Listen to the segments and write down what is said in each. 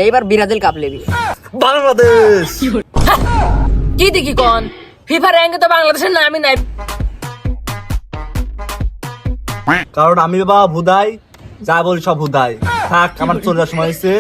এইবার Brazil cup লেবি Bangladesh. কি দেখি কোন ফিফা র্যাঙ্কে তো বাংলাদেশের নামই নাই। কারণ আমি বাবা ভুদাই, যা বলি সব ভুদাই। থাক, আমার চলে যাওয়ার সময় হয়েছে।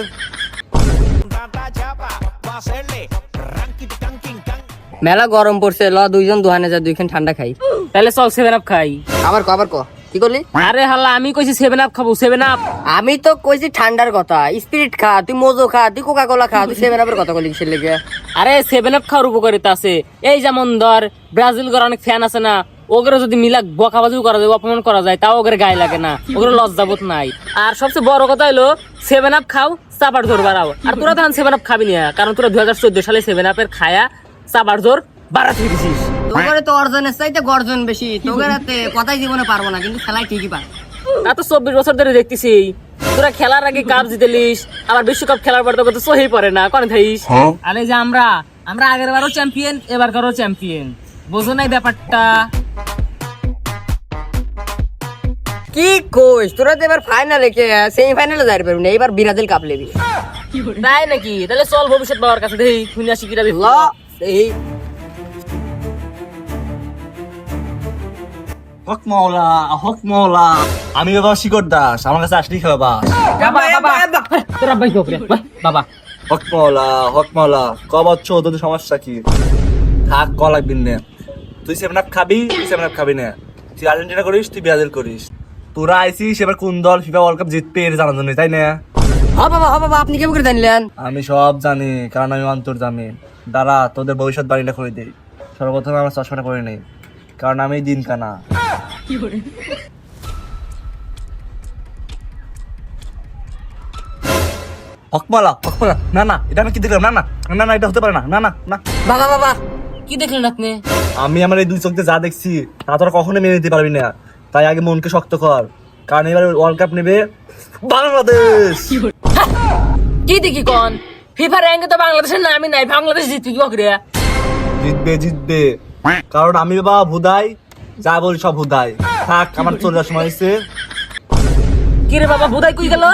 মেলা গরম পড়ছে, ল দুইজন দোকানে যা দুইখান ঠান্ডা খাই। তাহলে চল 7 আপ খাই। আবার ক কি করলি? আরে হাল্লা আমি কইছি 7 আপ খাবো। 7 আপ আমি তো কইছি ঠান্ডার কথা, স্পিরিট খা, তুই মোজো খা, তুই কোকা কোলা খা, তুই 7 আপের কথা বলি কিসের লেগে? আরে 7 আপ খাওয়ার উপকারিতা আছে। এই যেমন ধর ব্রাজিল গর অনেক ফ্যান আছে না, ওগুলো যদি মিলাক বকাবাজিও করা যায়, অপমান করা যায়, তাও ওগুলো গায়ে লাগে না, ওগুলো লজ্জাবোধ নাই। আর সবচেয়ে বড় কথা হলো 7 আপ খাও, চাপার জোর বাড়াও। আর তোরা তখন 7 আপ খাবি না, কারণ তোরা 2014 সালে 7 আপের খায়া চাপার জোর বাড়াতে দিছিস। তোগরে তো অর্জনের চাইতে গর্জন বেশি, তোগের হাতে কথাই জীবনে পারবো না, কিন্তু খেলায় ঠিকই পার। তা তো 24 বছর ধরে দেখতেছি তোরা খেলার আগে কাপ জিতেলিস, আবার বিশ্বকাপ খেলার পর তো সহি পড়ে না, কোন থাইস? আরে যে আমরা আগের বারও চ্যাম্পিয়ন, এবারকারও চ্যাম্পিয়ন, বোঝো নাই ব্যাপারটা? কি কইস, তোরা তো এবার ফাইনালে সেমিফাইনালে যাইতে পারবি না, এবার ব্রাজিল কাপ লেবি। তাই নাকি? তাহলে চল ভবিষ্যৎ বাবার কাছে দেখি শুনে আসি কিরা ল এই হক মওলা, হক মওলা। আমি বাবা শিকড় দাস, আমার কাছে আসলি খাবা। তোরা ভাই বাবা হক মওলা, হক মওলা। কবাচ্ছ তোদের সমস্যা কি? থাক, ক লাগবি না। তুই 7 আপ খাবি, তুই 7 আপ খাবি না। তুই আর্জেন্টিনা করিস, তুই ব্রাজিল করিস। তোরা আইসিস এবার কোন দল ফিফা ওয়ার্ল্ড কাপ জিতবে এর জানার জন্য, তাই না? বাবা আপনি কেমন করে জানলেন? আমি সব জানি, কারণ আমি অন্তর্জামী। দাঁড়া, তোদের ভবিষ্যৎ বাণীটা করে দিই। সর্বপ্রথমে আমার চশমাটা করে নেই, কারণ আমি দিন কানা। হকমালা, হকমালা। না না, এটা আমি কি দেখলাম? না না না না, এটা হতে পারে না। না না না, বাবা কি দেখলেন আপনি? আমি আমার এই দুই চোখ দিয়ে যা দেখছি তা তোরা কখনো মেনে নিতে পারবি না। তাই আগে মনকে শক্ত কর, কারণ এবার ওয়ার্ল্ড কাপ নেবে বাংলাদেশ। কি দেখি কোন ফিফা র্যাঙ্কে তো বাংলাদেশের নামই নাই, বাংলাদেশ জিতবে কি বকরে? জিতবে জিতবে, কারণ আমি বাবা ভুদাই, যা বলি সব ভুদাই। থাক, আমার চলে যাওয়ার সময় হয়েছে। কি রে বাবা বুদাই কই গেল?